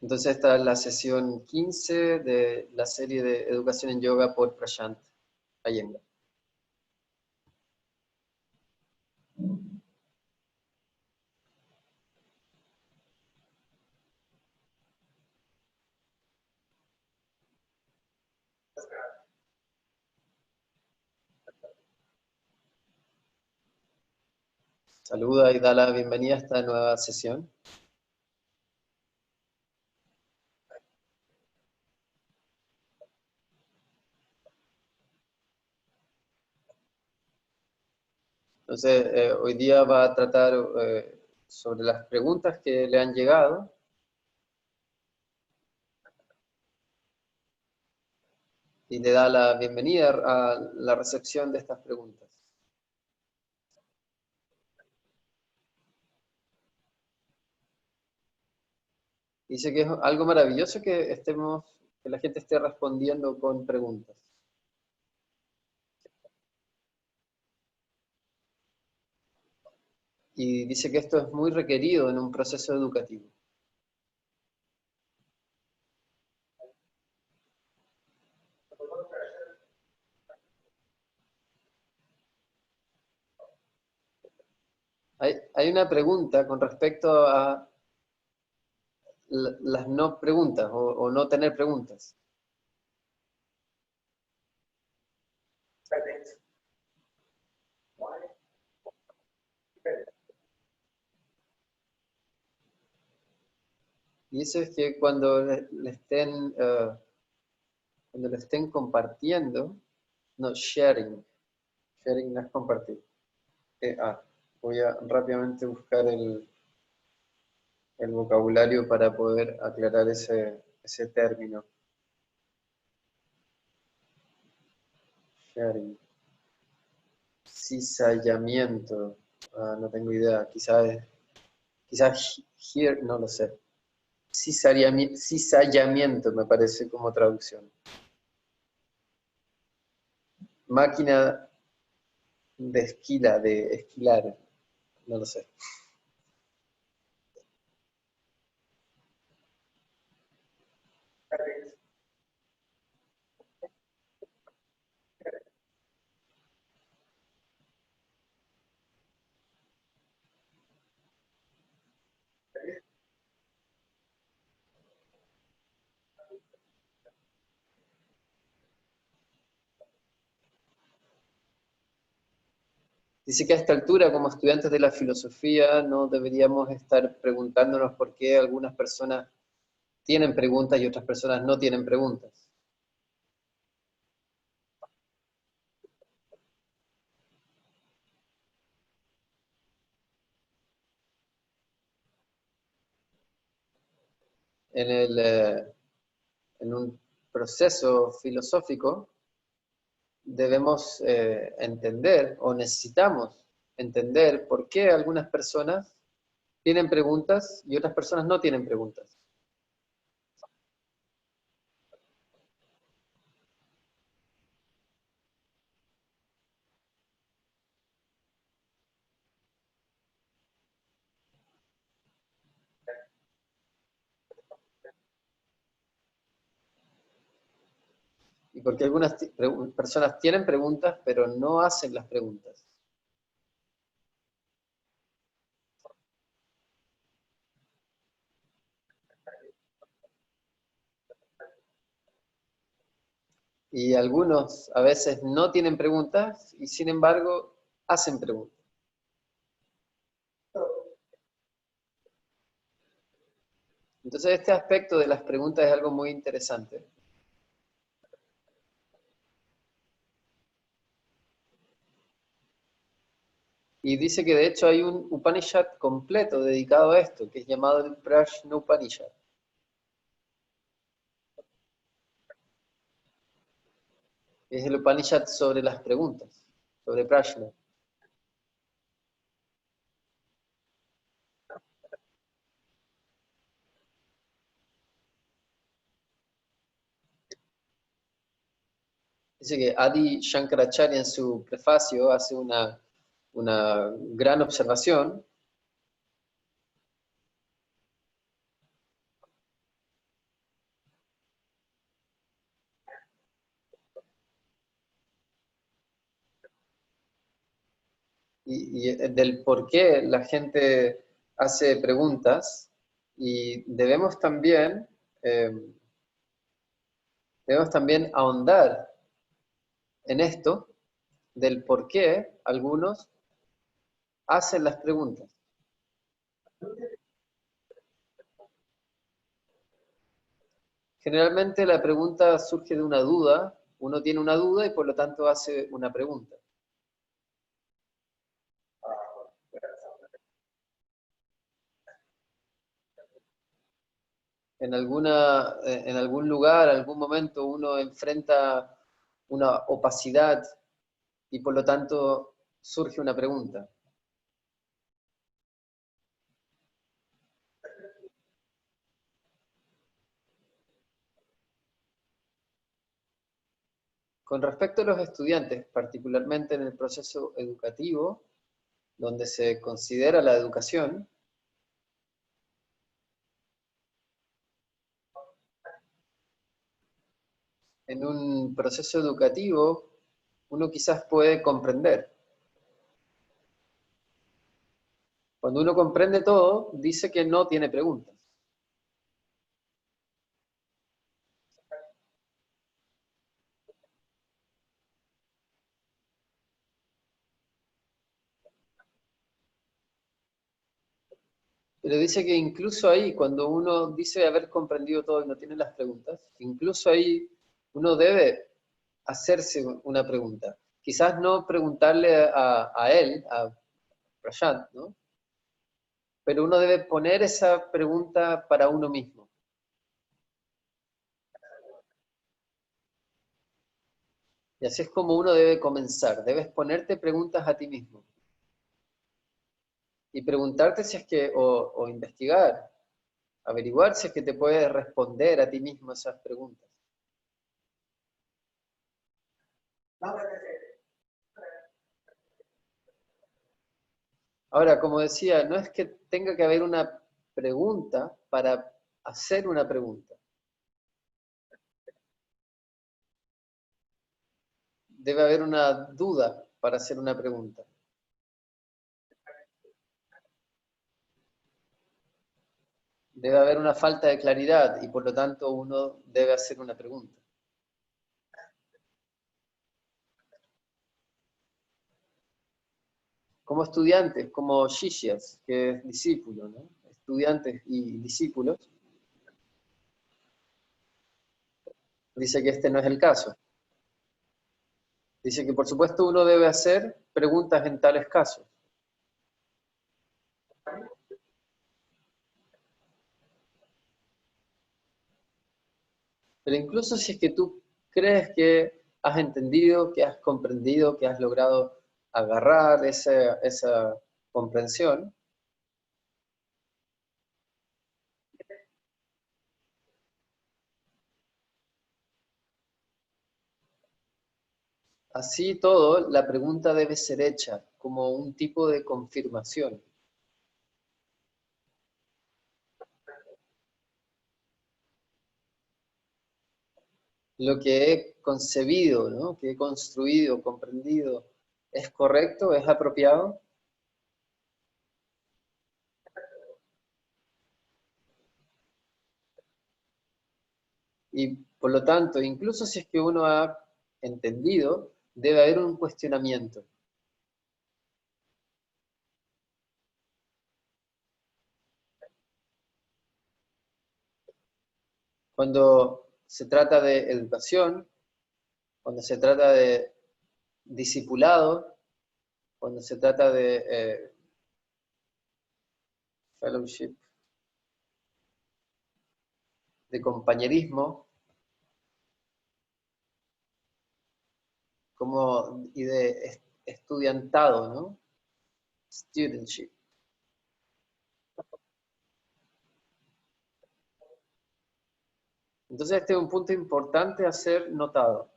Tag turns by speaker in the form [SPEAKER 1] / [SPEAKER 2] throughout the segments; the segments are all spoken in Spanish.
[SPEAKER 1] Entonces esta es la sesión 15 de la serie de Educación en Yoga por Prashant Iyengar. Saluda y da la bienvenida a esta nueva sesión. Entonces, hoy día va a tratar sobre las preguntas que le han llegado. Y le da la bienvenida a la recepción de estas preguntas. Dice que es algo maravilloso que la gente esté respondiendo con preguntas. Y dice que esto es muy requerido en un proceso educativo. Hay una pregunta con respecto a las no preguntas o no tener preguntas. Y eso es que cuando le estén compartiendo, no, sharing no es compartir. Voy a rápidamente buscar el vocabulario para poder aclarar ese término. Sharing. Cizallamiento. No tengo idea. Quizás here, no lo sé. Cizallamiento me parece como traducción. Máquina de esquilar. No lo sé. Dice que a esta altura, como estudiantes de la filosofía, no deberíamos estar preguntándonos por qué algunas personas tienen preguntas y otras personas no tienen preguntas. En un proceso filosófico debemos entender o necesitamos entender por qué algunas personas tienen preguntas y otras personas no tienen preguntas. Y porque algunas personas tienen preguntas pero no hacen las preguntas. Y algunos a veces no tienen preguntas y sin embargo hacen preguntas. Entonces este aspecto de las preguntas es algo muy interesante. Y dice que de hecho hay un Upanishad completo dedicado a esto, que es llamado el Prashna Upanishad. Es el Upanishad sobre las preguntas, sobre Prashna. Dice que Adi Shankaracharya en su prefacio hace una gran observación. y del por qué la gente hace preguntas, y eh, debemos también ahondar en esto del por qué algunos hacen las preguntas. Generalmente la pregunta surge de una duda, uno tiene una duda y por lo tanto hace una pregunta. En algún lugar, algún momento uno enfrenta una opacidad y por lo tanto surge una pregunta. Con respecto a los estudiantes, particularmente en el proceso educativo, donde se considera la educación, en un proceso educativo uno quizás puede comprender. Cuando uno comprende todo, dice que no tiene preguntas. Pero dice que incluso ahí, cuando uno dice haber comprendido todo y no tiene las preguntas, incluso ahí uno debe hacerse una pregunta. Quizás no preguntarle a él, a Prashant, ¿no? Pero uno debe poner esa pregunta para uno mismo. Y así es como uno debe comenzar. Debes ponerte preguntas a ti mismo. Y preguntarte si es que, o investigar, averiguar si es que te puedes responder a ti mismo esas preguntas. Ahora, como decía, no es que tenga que haber una pregunta para hacer una pregunta. Debe haber una duda para hacer una pregunta. Debe haber una falta de claridad y por lo tanto uno debe hacer una pregunta. Como estudiantes, como shishyas, que es discípulo, ¿no? Estudiantes y discípulos, dice que este no es el caso. Dice que por supuesto uno debe hacer preguntas en tales casos. Pero incluso si es que tú crees que has entendido, que has comprendido, que has logrado agarrar esa comprensión, así todo, la pregunta debe ser hecha como un tipo de confirmación. Lo que he concebido, ¿no? Que he construido, comprendido, ¿es correcto? ¿Es apropiado? Y por lo tanto, incluso si es que uno ha entendido, debe haber un cuestionamiento. Cuando se trata de educación, cuando se trata de discipulado, cuando se trata de fellowship, de compañerismo, y de estudiantado, ¿no? Studentship. Entonces este es un punto importante a ser notado.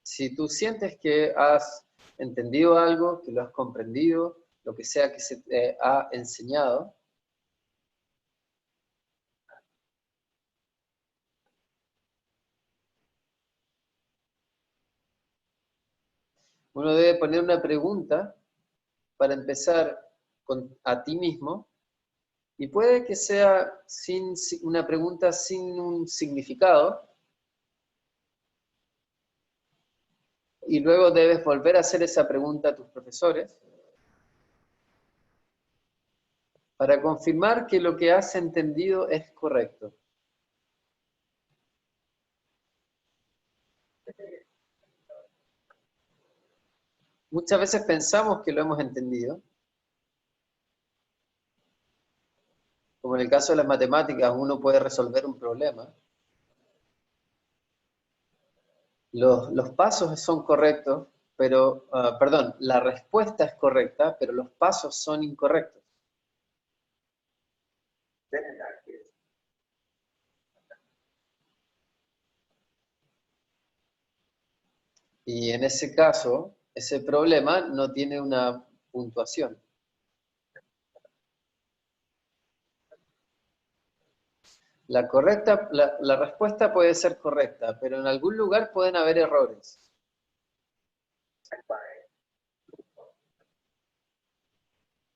[SPEAKER 1] Si tú sientes que has entendido algo, que lo has comprendido, lo que sea que se te ha enseñado, Uno debe poner una pregunta para empezar a ti mismo, y puede que sea una pregunta sin un significado, y luego debes volver a hacer esa pregunta a tus profesores para confirmar que lo que has entendido es correcto. Muchas veces pensamos que lo hemos entendido, como en el caso de las matemáticas, uno puede resolver un problema. Los pasos son correctos, pero, perdón, la respuesta es correcta, pero los pasos son incorrectos. Y en ese caso, ese problema no tiene una puntuación. La respuesta puede ser correcta, pero en algún lugar pueden haber errores.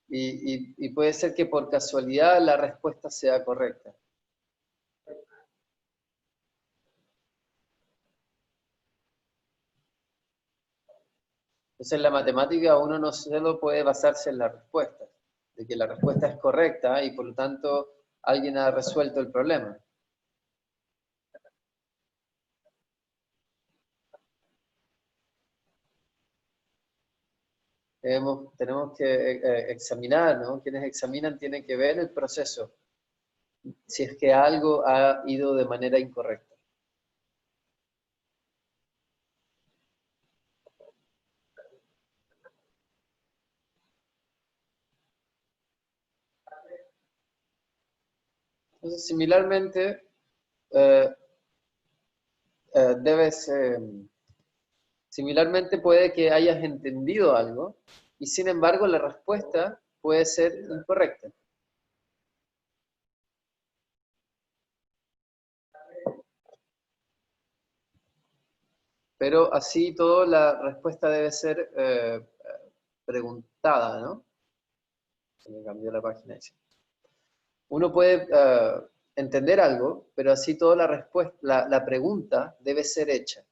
[SPEAKER 1] Y puede ser que por casualidad la respuesta sea correcta. Entonces en la matemática uno no solo puede basarse en la respuesta, de que la respuesta es correcta y por lo tanto alguien ha resuelto el problema. Tenemos que examinar, ¿no? Quienes examinan tienen que ver el proceso, si es que algo ha ido de manera incorrecta. Entonces, similarmente, eh, similarmente puede que hayas entendido algo y sin embargo la respuesta puede ser incorrecta. Pero así todo la respuesta debe ser preguntada, ¿no? Se me cambió la página. Uno puede entender algo, pero así toda la respuesta, la pregunta debe ser hecha.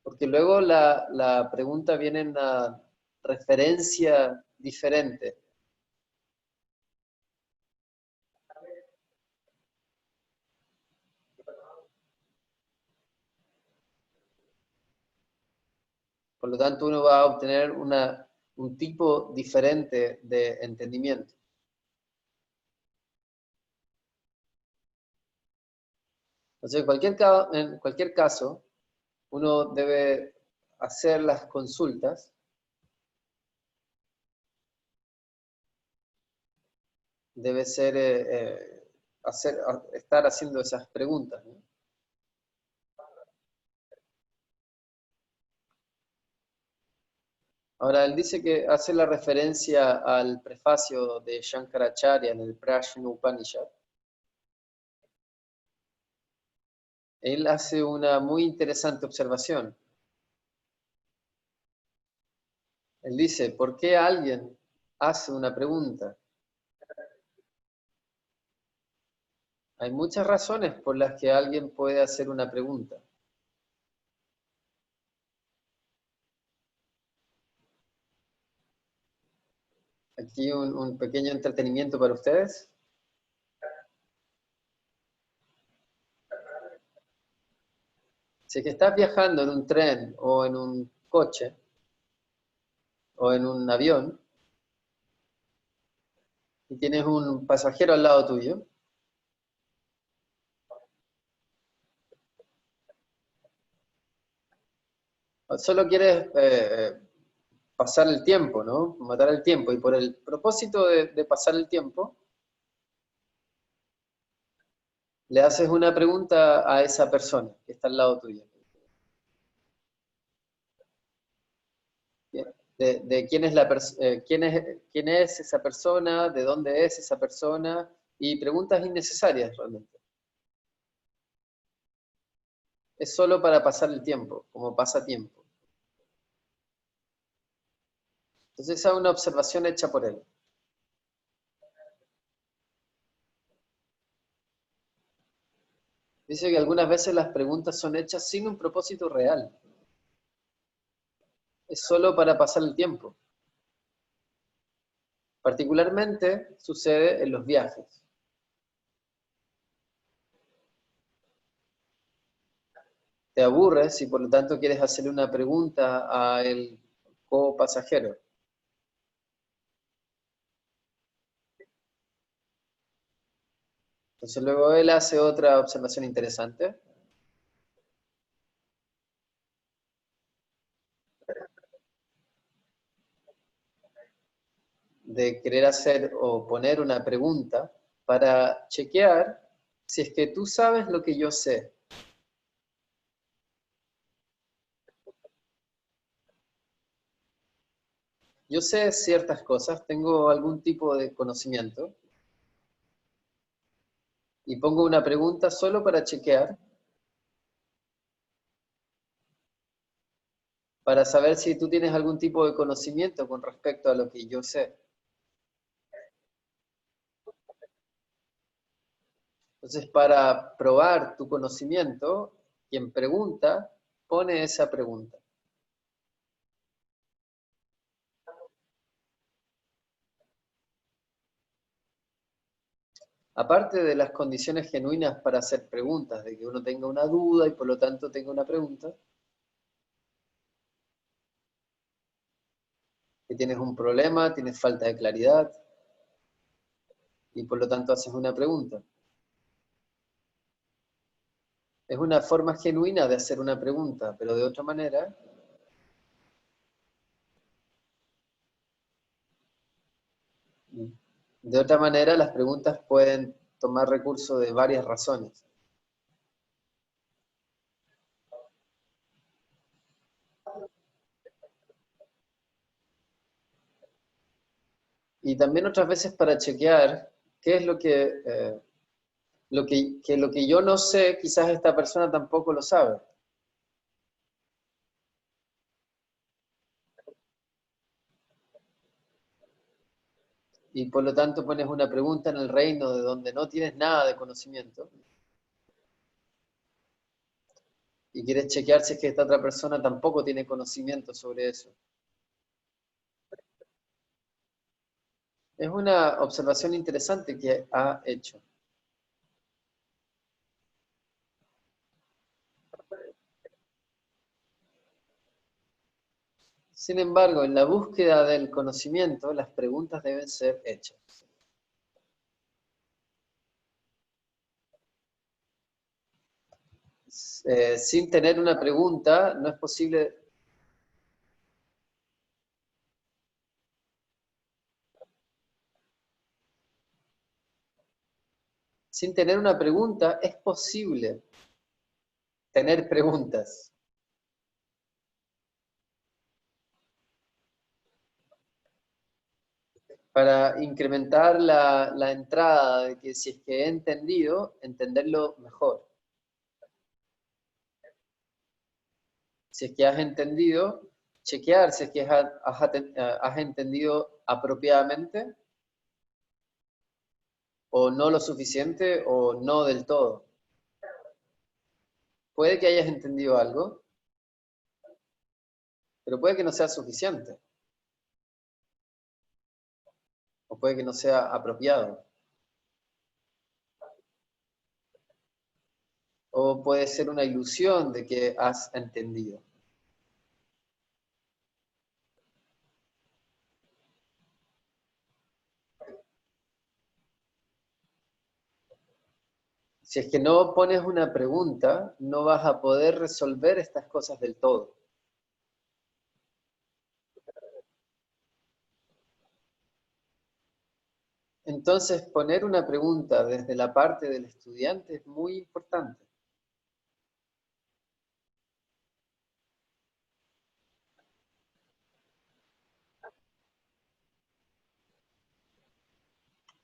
[SPEAKER 1] Porque luego la pregunta viene en una referencia diferente. Por lo tanto, uno va a obtener un tipo diferente de entendimiento. Entonces, en cualquier caso, uno debe hacer las consultas, debe ser, estar haciendo esas preguntas, ¿no? Ahora, él dice que hace la referencia al prefacio de Shankaracharya en el Prashna Upanishad. Él hace una muy interesante observación. Él dice, ¿por qué alguien hace una pregunta? Hay muchas razones por las que alguien puede hacer una pregunta. Aquí un pequeño entretenimiento para ustedes. Si es que estás viajando en un tren o en un coche o en un avión y tienes un pasajero al lado tuyo, solo quieres pasar el tiempo, ¿no? Matar el tiempo. Y por el propósito de pasar el tiempo, le haces una pregunta a esa persona que está al lado tuyo. De quién es quién es esa persona, de dónde es esa persona, y preguntas innecesarias realmente. es solo para pasar el tiempo, como pasatiempo. Entonces esa es una observación hecha por él. Dice que algunas veces las preguntas son hechas sin un propósito real. Es solo para pasar el tiempo. Particularmente sucede en los viajes. Te aburres y por lo tanto quieres hacerle una pregunta al copasajero. Entonces luego él hace otra observación interesante. De querer hacer o poner una pregunta para chequear si es que tú sabes lo que yo sé. Yo sé ciertas cosas, tengo algún tipo de conocimiento y pongo una pregunta solo para chequear, para saber si tú tienes algún tipo de conocimiento con respecto a lo que yo sé. Entonces, para probar tu conocimiento, quien pregunta pone esa pregunta. Aparte de las condiciones genuinas para hacer preguntas, de que uno tenga una duda y por lo tanto tenga una pregunta, que tienes un problema, tienes falta de claridad y por lo tanto haces una pregunta. Es una forma genuina de hacer una pregunta, pero de otra manera, las preguntas pueden tomar recurso de varias razones. Y también otras veces para chequear qué es lo que yo no sé, quizás esta persona tampoco lo sabe. Y por lo tanto pones una pregunta en el reino de donde no tienes nada de conocimiento y quieres chequear si es que esta otra persona tampoco tiene conocimiento sobre eso. Es una observación interesante que ha hecho. Sin embargo, en la búsqueda del conocimiento, las preguntas deben ser hechas. Sin tener una pregunta, no es posible. Sin tener una pregunta, es posible tener preguntas. Para incrementar la entrada de que si es que he entendido, entenderlo mejor. Si es que has entendido, chequear si es que has entendido apropiadamente o no lo suficiente o no del todo. Puede que hayas entendido algo, pero puede que no sea suficiente o puede que no sea apropiado o puede ser una ilusión de que has entendido. Si es que no pones una pregunta, no vas a poder resolver estas cosas del todo. Entonces, poner una pregunta desde la parte del estudiante es muy importante.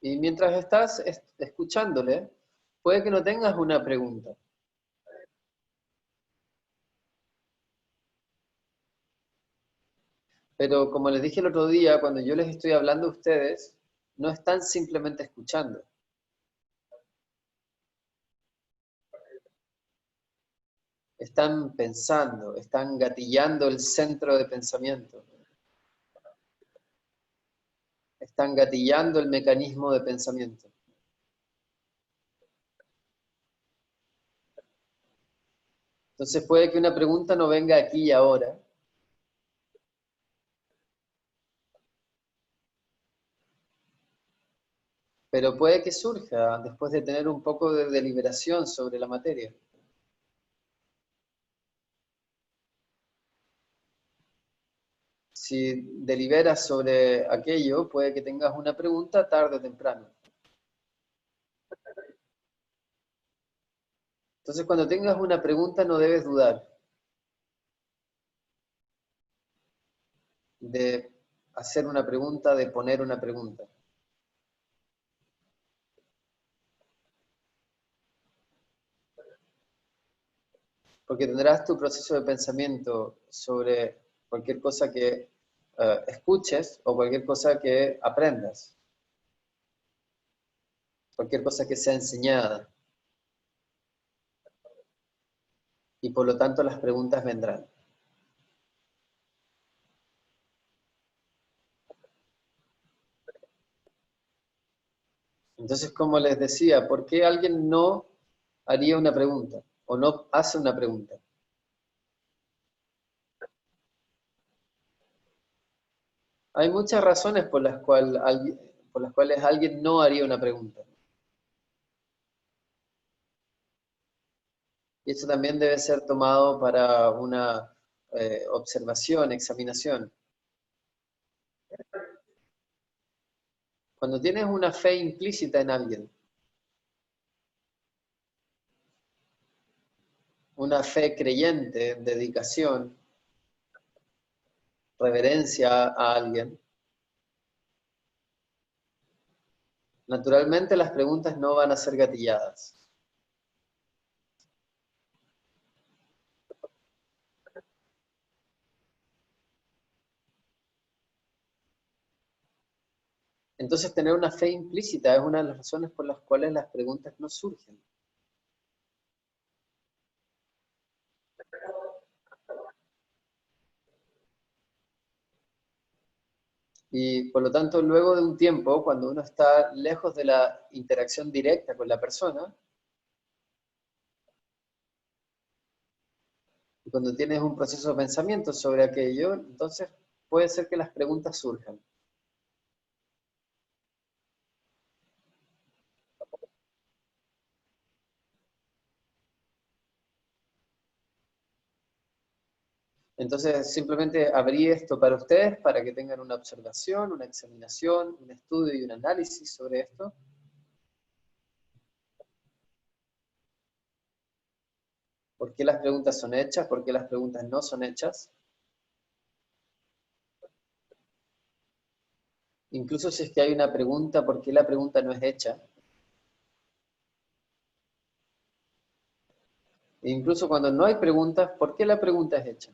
[SPEAKER 1] Y mientras estás escuchándole, puede que no tengas una pregunta. Pero como les dije el otro día, cuando yo les estoy hablando a ustedes, no están simplemente escuchando. Están pensando, están gatillando el centro de pensamiento. Están gatillando el mecanismo de pensamiento. Entonces puede que una pregunta no venga aquí y ahora, pero puede que surja después de tener un poco de deliberación sobre la materia. Si deliberas sobre aquello, puede que tengas una pregunta tarde o temprano. Entonces, cuando tengas una pregunta, no debes dudar de hacer una pregunta, de poner una pregunta. Porque tendrás tu proceso de pensamiento sobre cualquier cosa que escuches o cualquier cosa que aprendas, cualquier cosa que sea enseñada. Y por lo tanto las preguntas vendrán. Entonces, como les decía, ¿por qué alguien no haría una pregunta o no hace una pregunta? Hay muchas razones por las cuales alguien no haría una pregunta. Y eso también debe ser tomado para una observación, examinación. Cuando tienes una fe implícita en alguien, una fe creyente, dedicación, reverencia a alguien, naturalmente las preguntas no van a ser gatilladas. Entonces, tener una fe implícita es una de las razones por las cuales las preguntas no surgen. Y por lo tanto, luego de un tiempo, cuando uno está lejos de la interacción directa con la persona, y cuando tienes un proceso de pensamiento sobre aquello, entonces puede ser que las preguntas surjan. Entonces, simplemente abrí esto para ustedes, para que tengan una observación, una examinación, un estudio y un análisis sobre esto. ¿Por qué las preguntas son hechas? ¿Por qué las preguntas no son hechas? Incluso si es que hay una pregunta, ¿por qué la pregunta no es hecha? E incluso cuando no hay preguntas, ¿por qué la pregunta es hecha?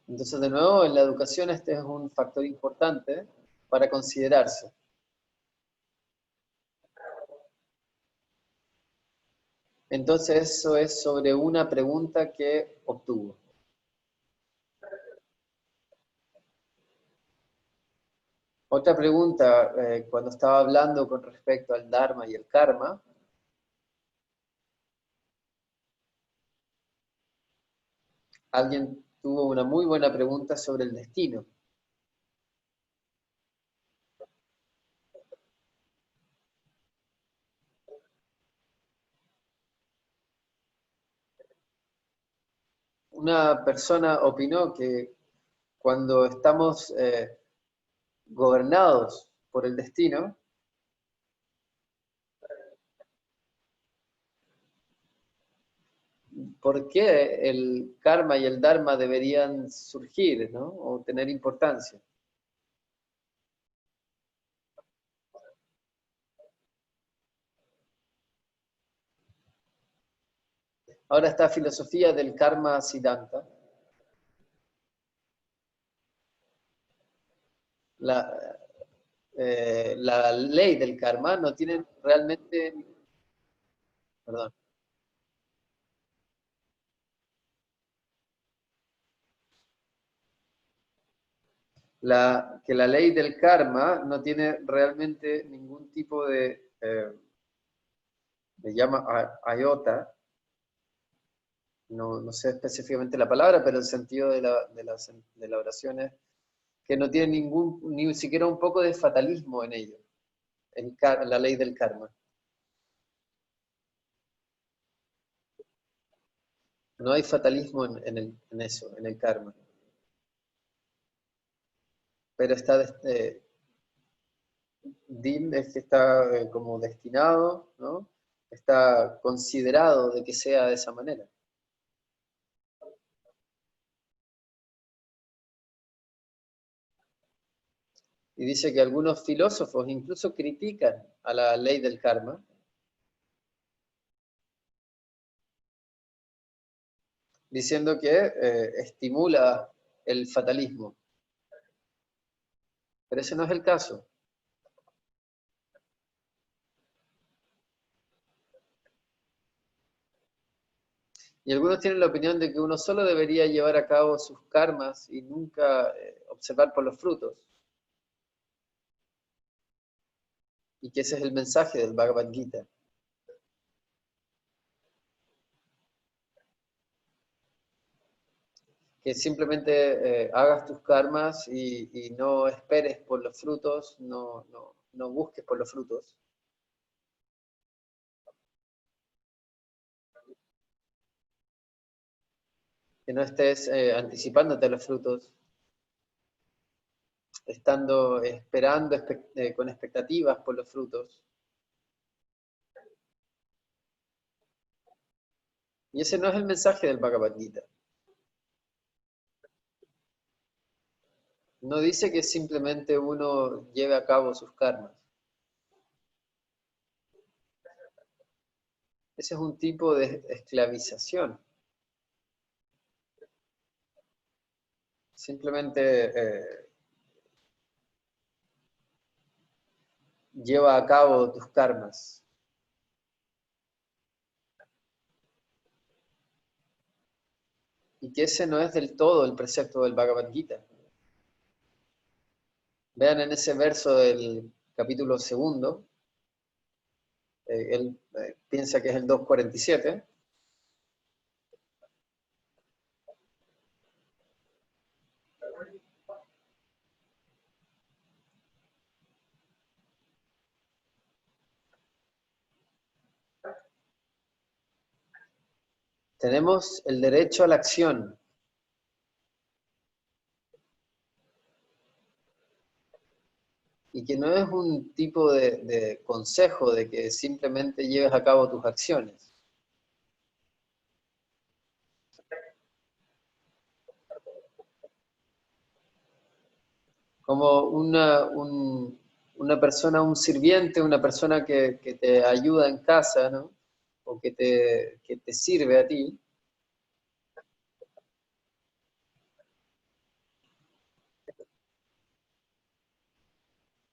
[SPEAKER 1] Entonces, de nuevo, en la educación este es un factor importante para considerarse. Entonces, eso es sobre una pregunta que obtuvo. Otra pregunta, cuando estaba hablando con respecto al Dharma y el Karma, alguien tuvo una muy buena pregunta sobre el destino. Una persona opinó que cuando estamos gobernados por el destino, ¿por qué el karma y el dharma deberían surgir, ¿no? O tener importancia? Ahora está filosofía del karma Siddhanta. La, la ley del karma no tiene realmente, perdón, que la ley del karma no tiene realmente ningún tipo de, le llama iota, no sé específicamente la palabra, pero el sentido de la oración es que no tiene ni siquiera un poco de fatalismo en ello, la ley del karma. No hay fatalismo en eso, en el karma. Pero está, Din es que está como destinado, ¿no? Está considerado de que sea de esa manera. Y dice que algunos filósofos incluso critican a la ley del karma, diciendo que estimula el fatalismo. Pero ese no es el caso. Y algunos tienen la opinión de que uno solo debería llevar a cabo sus karmas y nunca observar por los frutos. Y que ese es el mensaje del Bhagavad Gita. Que simplemente hagas tus karmas y no esperes por los frutos, no busques por los frutos. Que no estés anticipándote a los frutos, estando esperando con expectativas por los frutos. Y ese no es el mensaje del Bhagavad Gita. No dice que simplemente uno lleve a cabo sus karmas. Ese es un tipo de esclavización. Simplemente lleva a cabo tus karmas. Y que ese no es del todo el precepto del Bhagavad Gita. Vean en ese verso del capítulo segundo, él piensa que es el 247. Tenemos el derecho a la acción. Y que no es un tipo de consejo de que simplemente lleves a cabo tus acciones. Como una persona, un sirviente, una persona que te ayuda en casa, ¿no? O que te sirve a ti.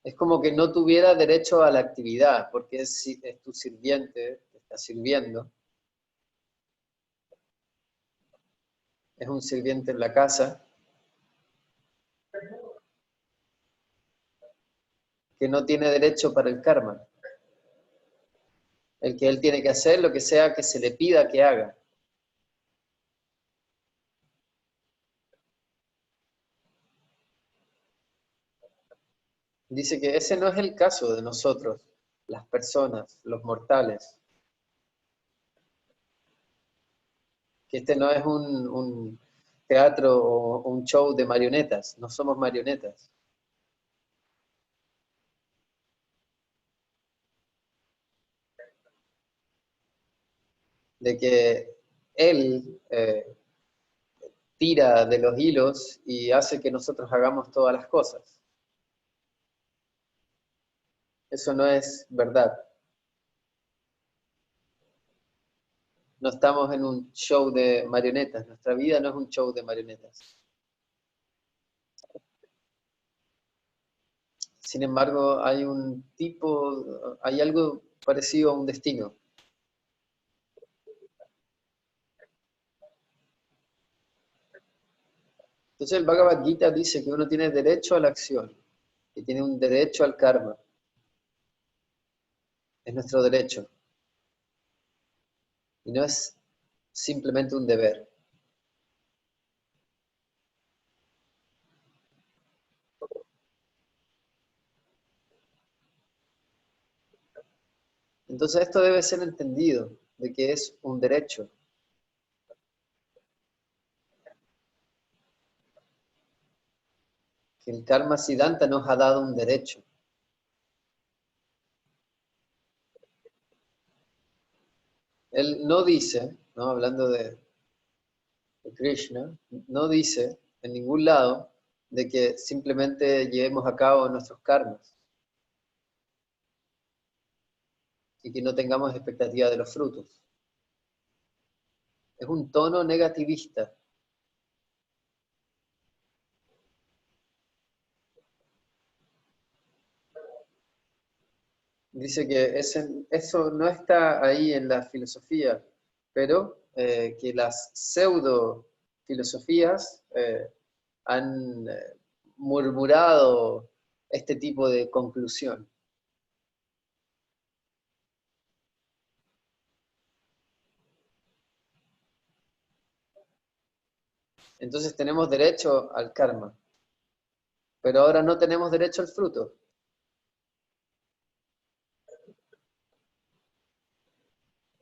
[SPEAKER 1] Es como que no tuviera derecho a la actividad, porque es tu sirviente, te está sirviendo, es un sirviente en la casa, que no tiene derecho para el karma. El que él tiene que hacer lo que sea que se le pida que haga. Dice que ese no es el caso de nosotros, las personas, los mortales. Que este no es un teatro o un show de marionetas, no somos marionetas. De que él tira de los hilos y hace que nosotros hagamos todas las cosas. Eso no es verdad. No estamos en un show de marionetas. Nuestra vida no es un show de marionetas. Sin embargo, hay algo parecido a un destino. Entonces el Bhagavad Gita dice que uno tiene derecho a la acción y tiene un derecho al karma. Es nuestro derecho y no es simplemente un deber. Entonces esto debe ser entendido, de que es un derecho. Que el karma siddhanta nos ha dado un derecho. Él no dice, ¿no? Hablando de Krishna, no dice en ningún lado de que simplemente llevemos a cabo nuestros karmas y que no tengamos expectativa de los frutos. Es un tono negativista. Dice que eso no está ahí en la filosofía, pero que las pseudo filosofías han murmurado este tipo de conclusión. Entonces tenemos derecho al karma, pero ahora no tenemos derecho al fruto.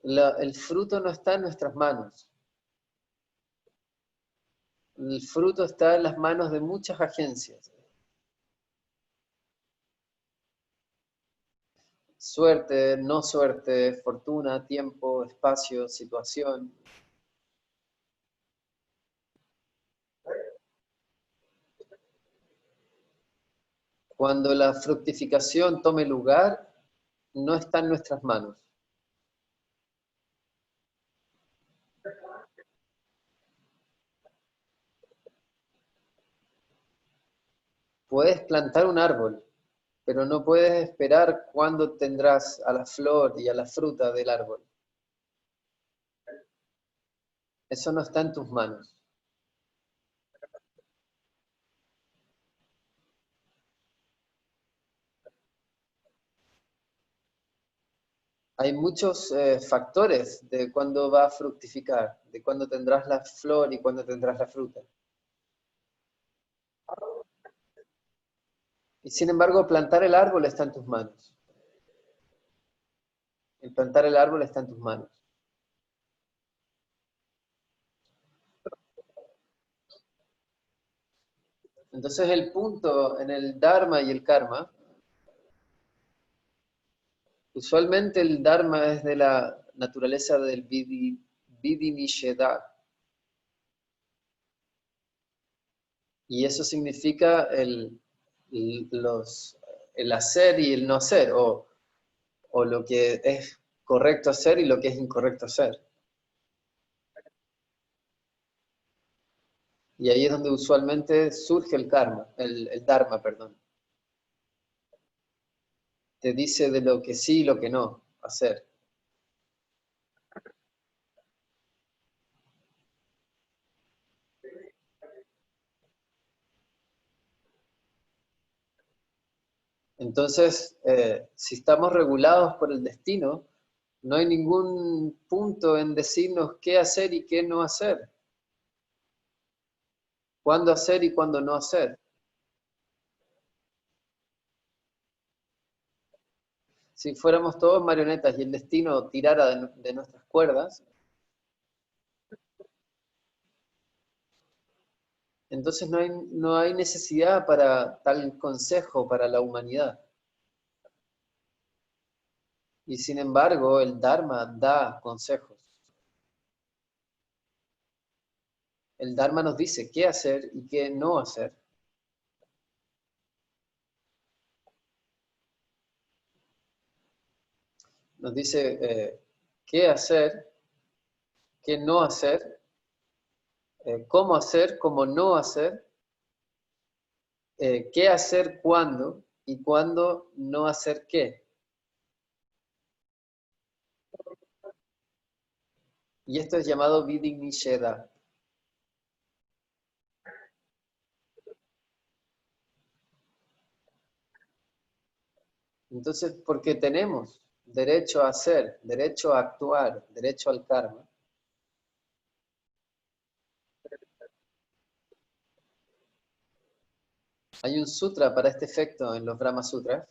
[SPEAKER 1] El fruto no está en nuestras manos. El fruto está en las manos de muchas agencias. Suerte, no suerte, fortuna, tiempo, espacio, situación. Cuando la fructificación tome lugar, no está en nuestras manos. Puedes plantar un árbol, pero no puedes esperar cuándo tendrás a la flor y a la fruta del árbol. Eso no está en tus manos. Hay muchos factores de cuándo va a fructificar, de cuándo tendrás la flor y cuándo tendrás la fruta. Y sin embargo, plantar el árbol está en tus manos. El plantar el árbol está en tus manos. Entonces el punto en el Dharma y el Karma, usualmente el Dharma es de la naturaleza del Vidhi Nisheda, y eso significa el hacer y el no hacer, o lo que es correcto hacer y lo que es incorrecto hacer. Y ahí es donde usualmente surge el karma, el dharma, perdón. Te dice de lo que sí y lo que no hacer. Entonces, si estamos regulados por el destino, no hay ningún punto en decirnos qué hacer y qué no hacer, cuándo hacer y cuándo no hacer. Si fuéramos todos marionetas y el destino tirara de nuestras cuerdas, entonces no hay necesidad para tal consejo para la humanidad. Y sin embargo, el Dharma da consejos. El Dharma nos dice qué hacer y qué no hacer. Nos dice qué hacer qué no hacer, cómo no hacer, qué hacer cuándo y cuándo no hacer qué. Y esto es llamado Vidhi Nisheda. Entonces, porque tenemos derecho a hacer, derecho a actuar, derecho al karma, hay un sutra para este efecto en los Brahma Sutras,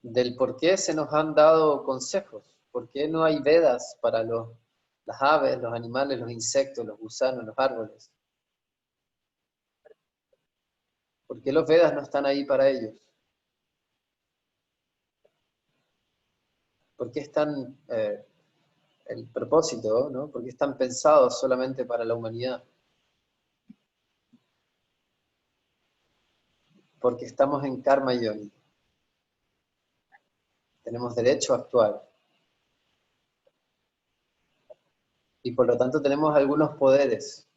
[SPEAKER 1] del por qué se nos han dado consejos, por qué no hay Vedas para las aves, los animales, los insectos, los gusanos, los árboles. ¿Por qué los Vedas no están ahí para ellos? ¿Por qué están el propósito, ¿no? ¿Por qué están pensados solamente para la humanidad? Porque estamos en karma yoni. Tenemos derecho a actuar. Y por lo tanto tenemos algunos poderes.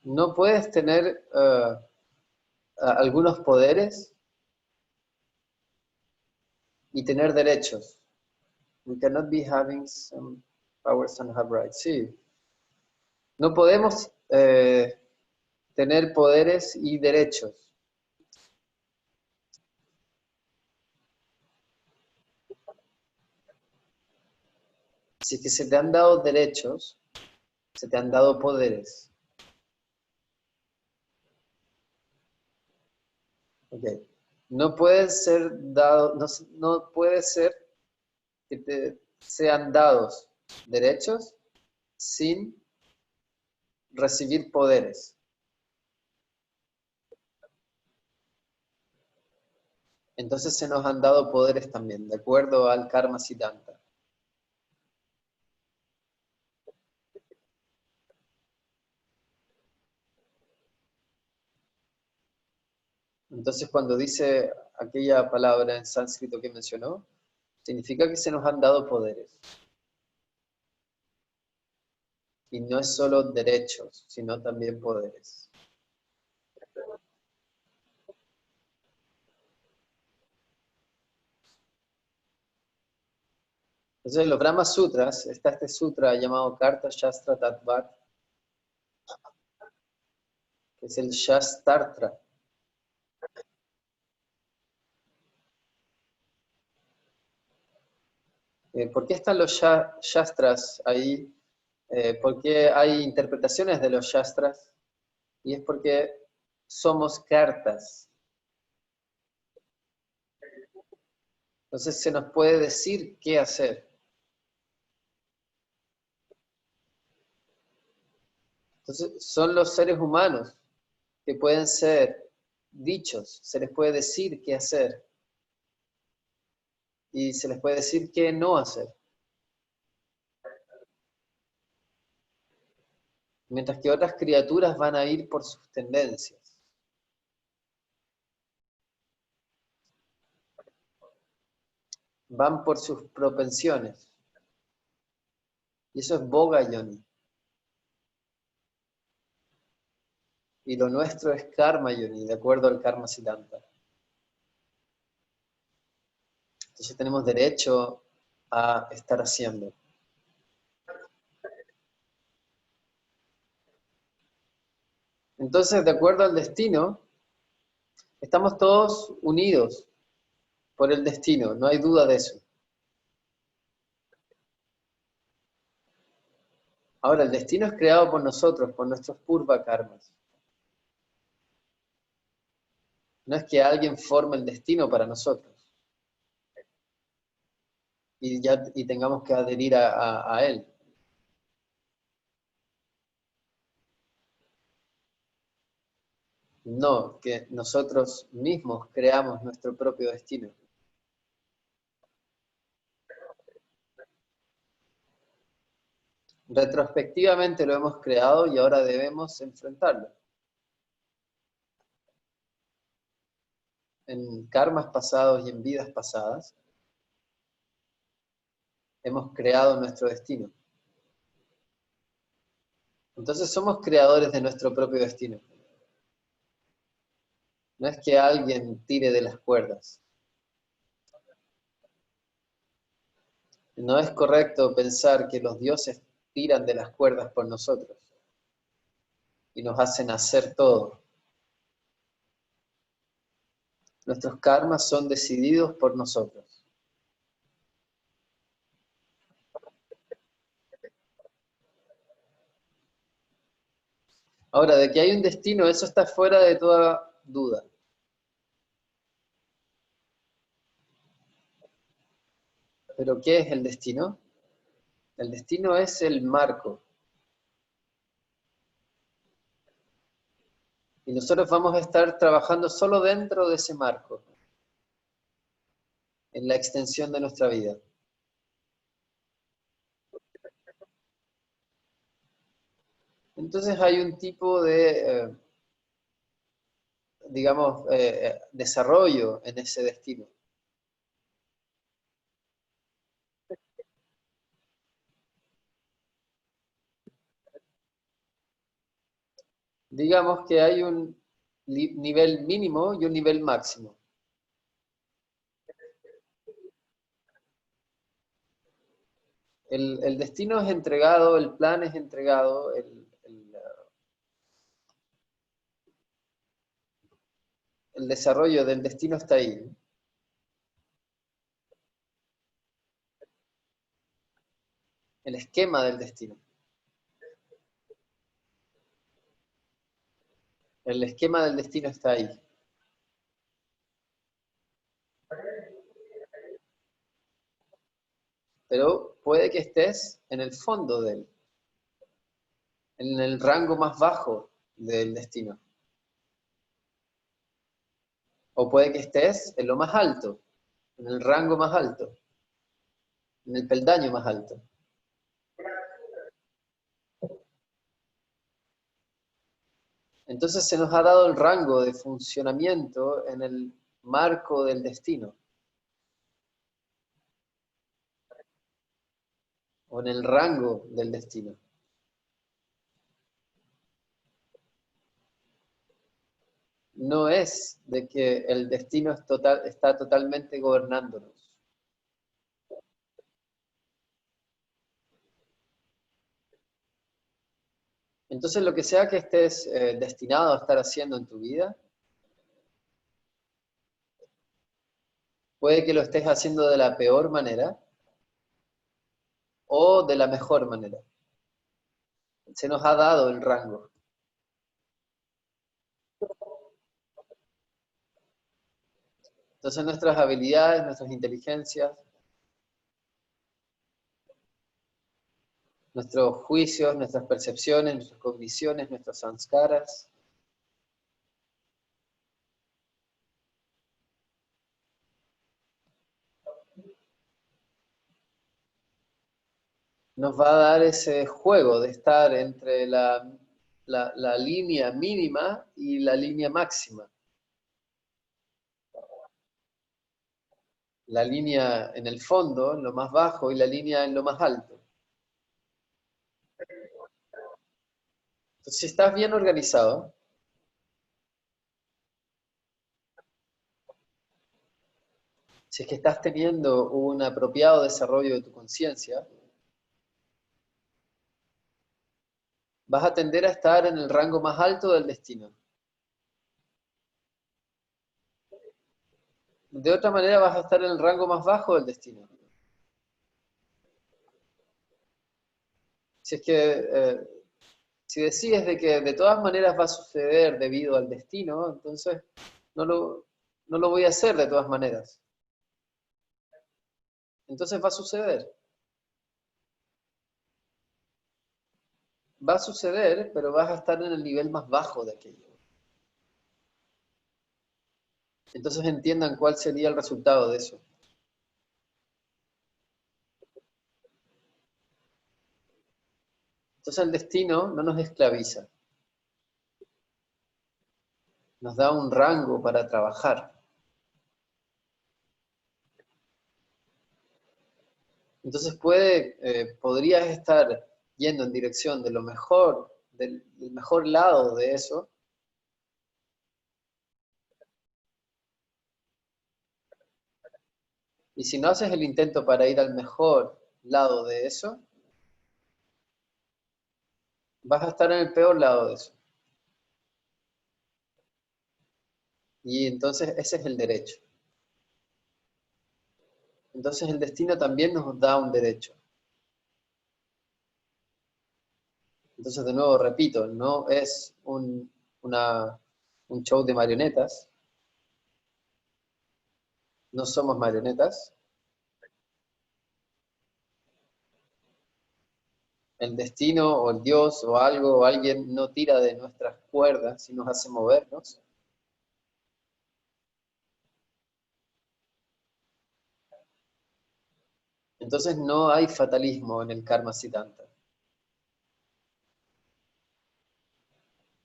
[SPEAKER 1] No puedes tener algunos poderes y tener derechos. We cannot be having some powers and have rights. Sí. No podemos tener poderes y derechos. Si es que se te han dado derechos, se te han dado poderes. Okay. No puede ser dado, no puede ser que te sean dados derechos sin recibir poderes. Entonces se nos han dado poderes también, de acuerdo al Karma Siddhanta. Entonces cuando dice aquella palabra en sánscrito que mencionó, significa que se nos han dado poderes. Y no es solo derechos, sino también poderes. Entonces en los Brahma Sutras está este sutra llamado Karta Shastra Tattva, que es el Shastartra. ¿Por qué están los Shastras ahí? ¿Por qué hay interpretaciones de los Shastras? Y es porque somos cartas. Entonces se nos puede decir qué hacer. Entonces son los seres humanos que pueden ser dichos, se les puede decir qué hacer y se les puede decir qué no hacer. Mientras que otras criaturas van a ir por sus tendencias. Van por sus propensiones. Y eso es Boga Yoni. Y lo nuestro es Karma Yoni, de acuerdo al Karma Siddhanta. Entonces tenemos derecho a estar haciendo. Entonces, de acuerdo al destino, estamos todos unidos por el destino, no hay duda de eso. Ahora, el destino es creado por nosotros, por nuestros purva karmas. No es que alguien forme el destino para nosotros y tengamos que adherir a él. No, que nosotros mismos creamos nuestro propio destino. Retrospectivamente lo hemos creado y ahora debemos enfrentarlo. en karmas pasados y en vidas pasadas, hemos creado nuestro destino. Entonces somos creadores de nuestro propio destino. No es que alguien tire de las cuerdas. No es correcto pensar que los dioses tiran de las cuerdas por nosotros y nos hacen hacer todo. Nuestros karmas son decididos por nosotros. Ahora, de que hay un destino, eso está fuera de toda duda. ¿Pero qué es el destino? El destino es el marco. Y nosotros vamos a estar trabajando solo dentro de ese marco, en la extensión de nuestra vida. Entonces hay un tipo de, digamos, desarrollo en ese destino. Digamos que hay un nivel mínimo y un nivel máximo. El destino es entregado, el plan es entregado, el desarrollo del destino está ahí. El esquema del destino. El esquema del destino está ahí. Pero puede que estés en el fondo de él, en el rango más bajo del destino. O puede que estés en lo más alto, en el rango más alto, en el peldaño más alto. Entonces se nos ha dado el rango de funcionamiento en el marco del destino, o en el rango del destino. No es de que el destino está totalmente gobernándonos. Entonces lo que sea que estés destinado a estar haciendo en tu vida, puede que lo estés haciendo de la peor manera o de la mejor manera. Se nos ha dado el rango. Entonces nuestras habilidades, nuestras inteligencias, nuestros juicios, nuestras percepciones, nuestras cogniciones, nuestros sanskaras, nos va a dar ese juego de estar entre la línea mínima y la línea máxima. La línea en el fondo, en lo más bajo, y la línea en lo más alto. Entonces, si estás bien organizado, si es que estás teniendo un apropiado desarrollo de tu conciencia, vas a tender a estar en el rango más alto del destino. De otra manera vas a estar en el rango más bajo del destino. Si es que, si decides de que de todas maneras va a suceder debido al destino, entonces no no lo voy a hacer de todas maneras. Entonces va a suceder. Va a suceder, pero vas a estar en el nivel más bajo de aquello. Entonces entiendan cuál sería el resultado de eso. Entonces el destino no nos esclaviza, nos da un rango para trabajar. Entonces podrías estar yendo en dirección de lo mejor, del mejor lado de eso, y si no haces el intento para ir al mejor lado de eso, vas a estar en el peor lado de eso. Y entonces ese es el derecho. Entonces el destino también nos da un derecho. Entonces de nuevo repito, no es un show de marionetas, no somos marionetas. El destino o el Dios o algo o alguien no tira de nuestras cuerdas y nos hace movernos. Entonces no hay fatalismo en el karma siddhanta.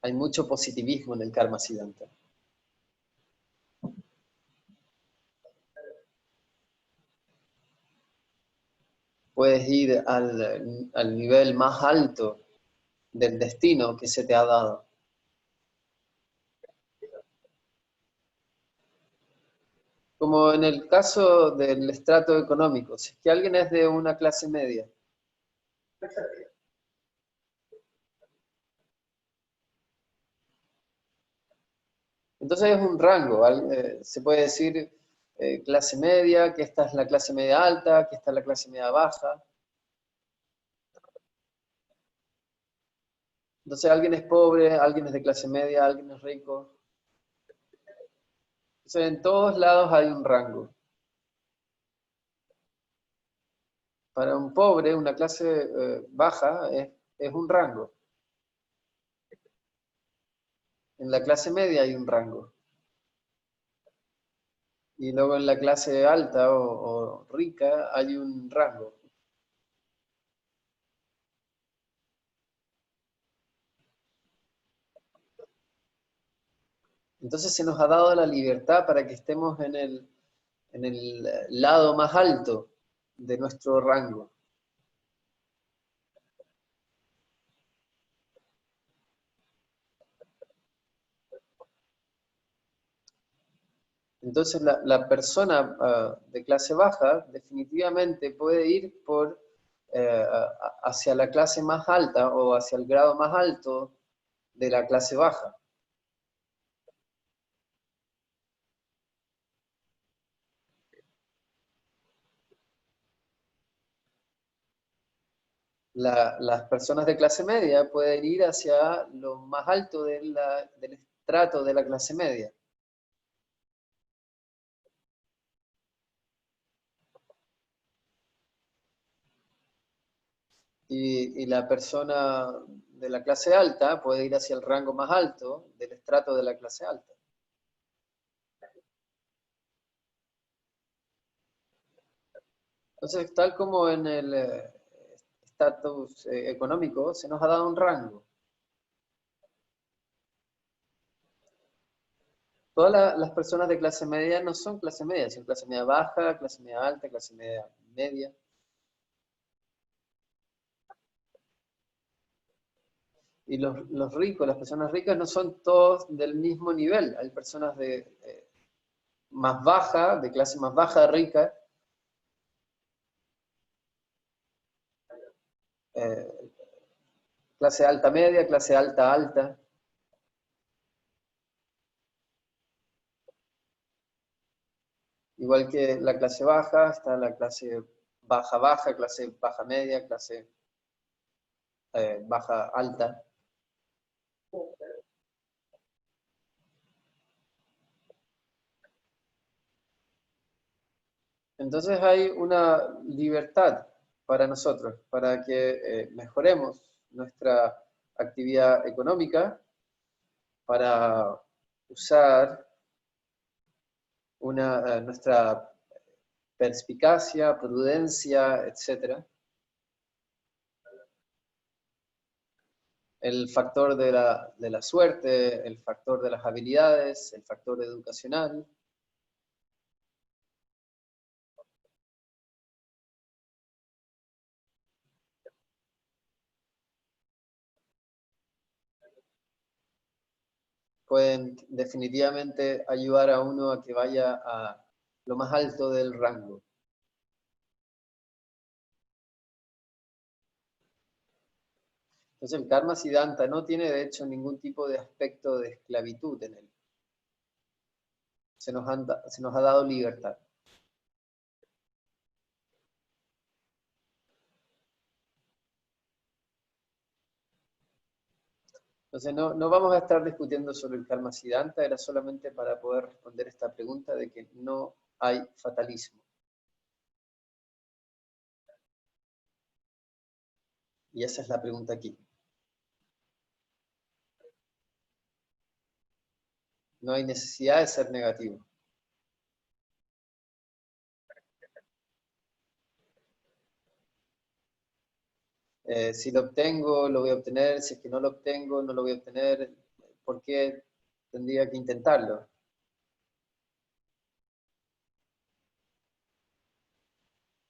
[SPEAKER 1] Hay mucho positivismo en el karma siddhanta. Puedes ir al nivel más alto del destino que se te ha dado. Como en el caso del estrato económico, si es que alguien es de una clase media, entonces es un rango, se puede decir clase media, que esta es la clase media alta, que esta es la clase media baja. Entonces alguien es pobre, alguien es de clase media, alguien es rico. Entonces en todos lados hay un rango. Para un pobre, una clase baja es un rango. En la clase media hay un rango. Y luego en la clase alta o rica hay un rango. Entonces se nos ha dado la libertad para que estemos en el lado más alto de nuestro rango. Entonces la persona de clase baja definitivamente puede ir hacia la clase más alta o hacia el grado más alto de la clase baja. Las personas de clase media pueden ir hacia lo más alto del estrato de la clase media. Y la persona de la clase alta puede ir hacia el rango más alto del estrato de la clase alta. Entonces, tal como en el estatus económico, se nos ha dado un rango. Todas las personas de clase media no son clase media, son clase media baja, clase media alta, clase media media. Y los ricos, las personas ricas no son todos del mismo nivel. Hay personas de más baja, de clase más baja, rica, eh, clase alta media, clase alta alta. Igual que la clase baja, está la clase baja baja, clase baja media, clase baja alta. Entonces hay una libertad para nosotros, para que mejoremos nuestra actividad económica, para usar nuestra perspicacia, prudencia, etcétera. El factor de la suerte, el factor de las habilidades, el factor educacional. pueden definitivamente ayudar a uno a que vaya a lo más alto del rango. Entonces el karma siddhanta no tiene de hecho ningún tipo de aspecto de esclavitud en él. Se nos ha dado libertad. Entonces no vamos a estar discutiendo sobre el karma siddhanta, era solamente para poder responder esta pregunta de que no hay fatalismo. Y esa es la pregunta aquí. No hay necesidad de ser negativo. Si lo obtengo, lo voy a obtener. Si es que no lo obtengo, no lo voy a obtener. ¿Por qué tendría que intentarlo?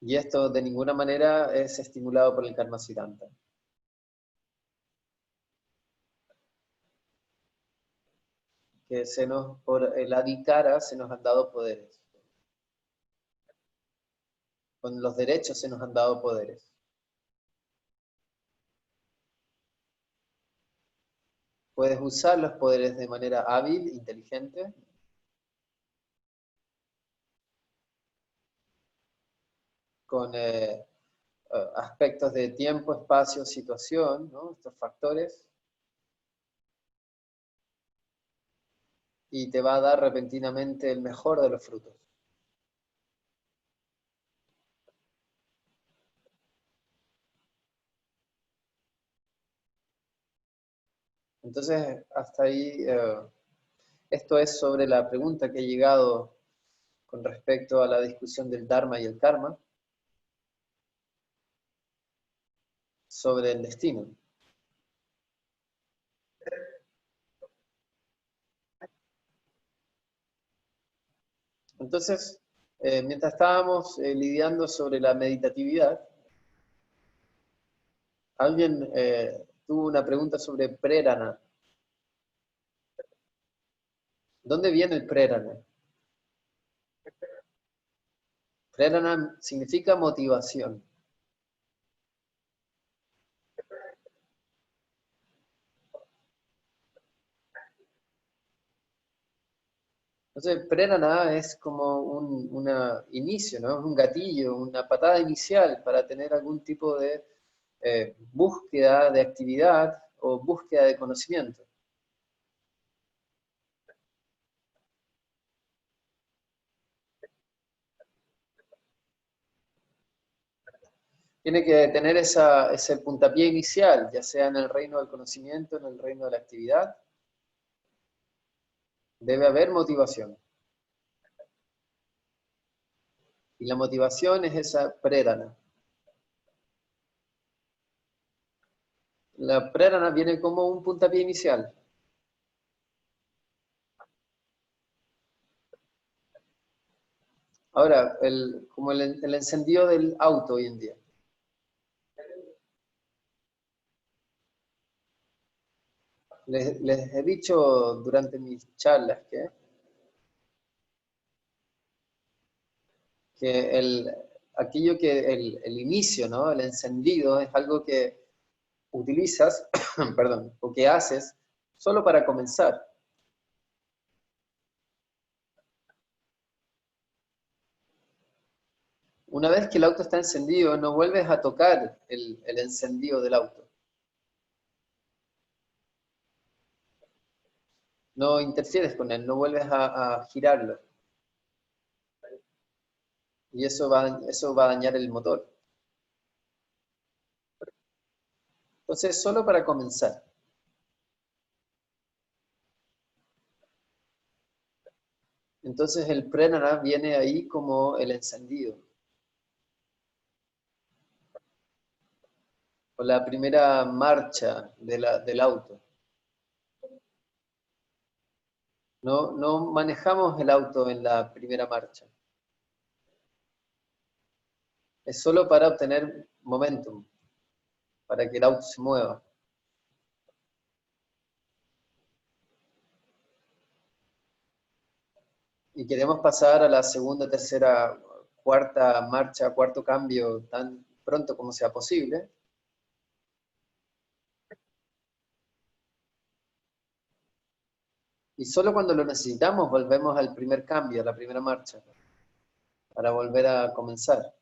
[SPEAKER 1] Y esto de ninguna manera es estimulado por el karma siddhanta. Que por el adhikara se nos han dado poderes. Con los derechos se nos han dado poderes. Puedes usar los poderes de manera hábil, inteligente, con aspectos de tiempo, espacio, situación, ¿no? Estos factores, y te va a dar repentinamente el mejor de los frutos. Entonces, hasta ahí, esto es sobre la pregunta que he llegado con respecto a la discusión del Dharma y el Karma, sobre el destino. Entonces, mientras estábamos lidiando sobre la meditatividad, alguien tuvo una pregunta sobre prerana. ¿Dónde viene el prerana? Prerana significa motivación. Entonces, prerana es como un inicio, ¿no? Es un gatillo, una patada inicial para tener algún tipo de búsqueda de actividad o búsqueda de conocimiento. Tiene que tener ese puntapié inicial, ya sea en el reino del conocimiento, en el reino de la actividad. Debe haber motivación. Y la motivación es esa prerana. La prerana viene como un puntapié inicial. Ahora, como el encendido del auto hoy en día. Les he dicho durante mis charlas que aquello que el inicio, ¿no? El encendido es algo que utilizas, perdón, o que haces solo para comenzar. Una vez que el auto está encendido, no vuelves a tocar el encendido del auto. No interfieres con él, no vuelves a girarlo. Y eso va a dañar el motor. Entonces, solo para comenzar. Entonces el prenana viene ahí como el encendido. O la primera marcha del auto. No manejamos el auto en la primera marcha. Es solo para obtener momentum, para que el auto se mueva. y queremos pasar a la segunda, tercera, cuarta marcha, cuarto cambio tan pronto como sea posible, y solo cuando lo necesitamos volvemos al primer cambio, a la primera marcha, para volver a comenzar.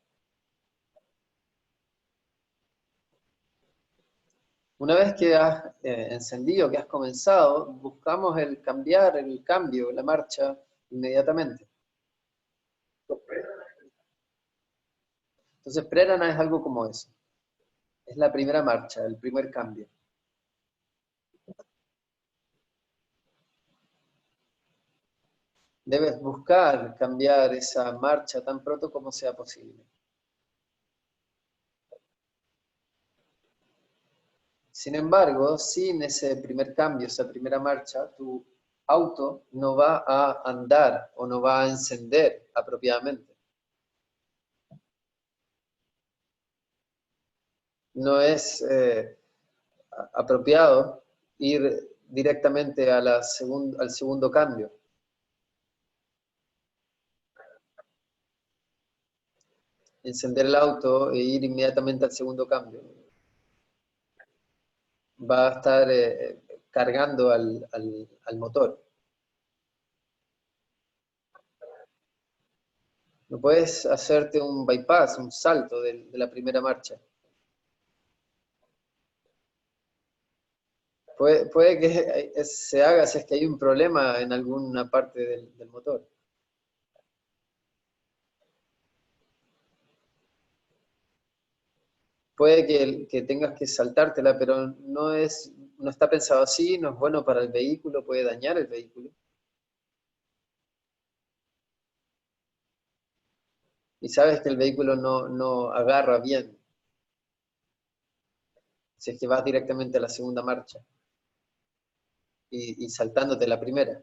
[SPEAKER 1] Una vez que has encendido, que has comenzado, buscamos el cambiar, el cambio, la marcha inmediatamente. Entonces, Prerana es algo como eso. Es la primera marcha, el primer cambio. Debes buscar cambiar esa marcha tan pronto como sea posible. Sin embargo, sin ese primer cambio, esa primera marcha, tu auto no va a andar o no va a encender apropiadamente. No es apropiado ir directamente a al segundo cambio. Encender el auto e ir inmediatamente al segundo cambio. Va a estar cargando al motor. No puedes hacerte un bypass, un salto de la primera marcha. Puede que se haga si es que hay un problema en alguna parte del motor. Puede que tengas que saltártela, pero no está pensado así, no es bueno para el vehículo, puede dañar el vehículo. Y sabes que el vehículo no agarra bien si es que vas directamente a la segunda marcha y saltándote la primera.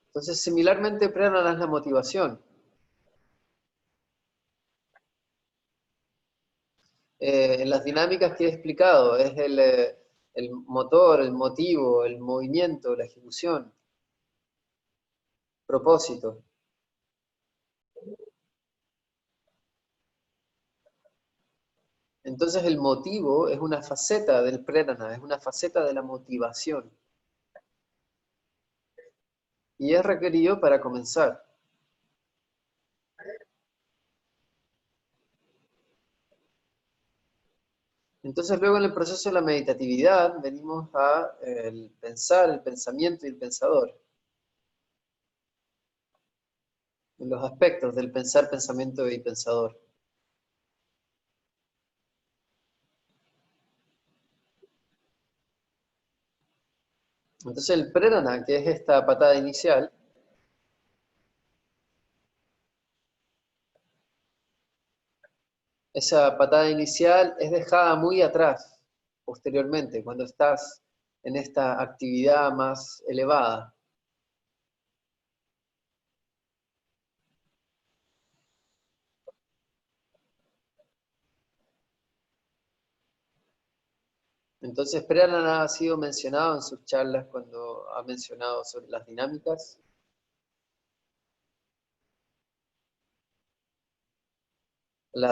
[SPEAKER 1] Entonces, similarmente, Prana es la motivación. En las dinámicas que he explicado, es el motor, el motivo, el movimiento, la ejecución, propósito. Entonces el motivo es una faceta del prerana, es una faceta de la motivación. Y es requerido para comenzar. Entonces luego en el proceso de la meditatividad venimos a el pensar, el pensamiento y el pensador. En los aspectos del pensar, pensamiento y pensador. Entonces el prerana, que es esta patada inicial, esa patada inicial es dejada muy atrás, posteriormente, cuando estás en esta actividad más elevada. Entonces, Prerana ha sido mencionado en sus charlas cuando ha mencionado sobre las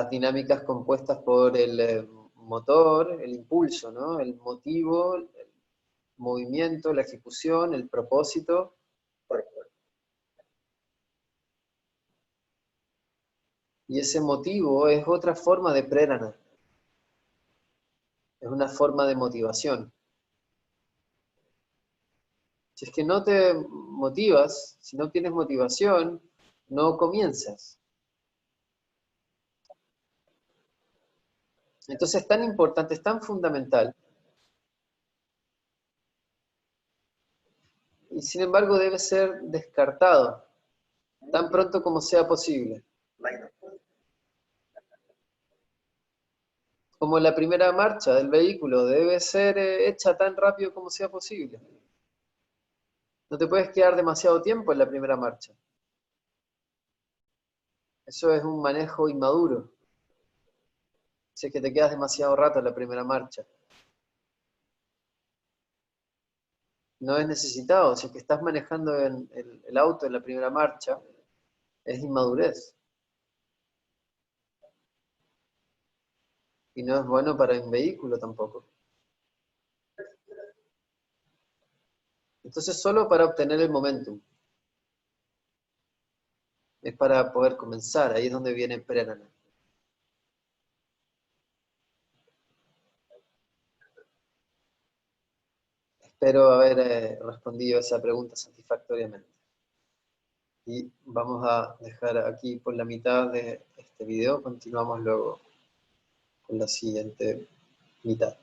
[SPEAKER 1] dinámicas compuestas por el motor, el impulso, ¿no? El motivo, el movimiento, la ejecución, el propósito. Y ese motivo es otra forma de Prerana, es una forma de motivación. Si es que no te motivas, si no tienes motivación, no comienzas. Entonces es tan importante, es tan fundamental, y sin embargo debe ser descartado tan pronto como sea posible. Como la primera marcha del vehículo debe ser hecha tan rápido como sea posible. No te puedes quedar demasiado tiempo en la primera marcha. Eso es un manejo inmaduro. Si es que te quedas demasiado rato en la primera marcha. no es necesitado. Si es que estás manejando el auto en la primera marcha, es inmadurez. Y no es bueno para un vehículo tampoco. Entonces, solo para obtener el momentum. Es para poder comenzar. Ahí es donde viene Prerana. Espero haber respondido esa pregunta satisfactoriamente. Y vamos a dejar aquí por la mitad de este video. Continuamos luego con la siguiente mitad.